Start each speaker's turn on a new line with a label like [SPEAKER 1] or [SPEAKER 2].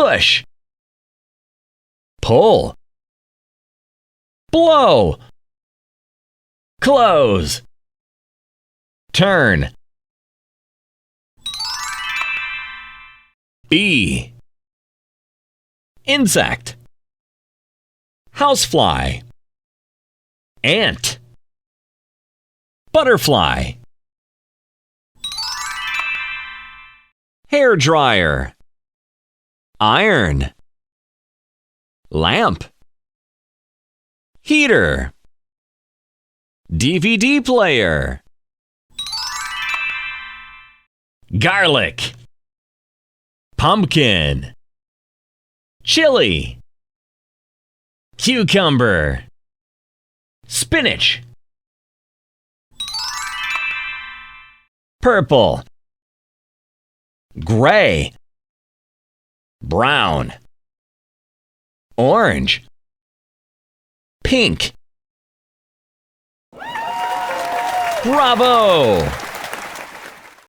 [SPEAKER 1] push, pull, blow, close, turn. Bee, insect, housefly, ant, butterfly, hair dryer, iron, lamp, heater, DVD player, garlic, pumpkin, chili, cucumber, spinach, purple, gray, brown, orange, pink. Bravo!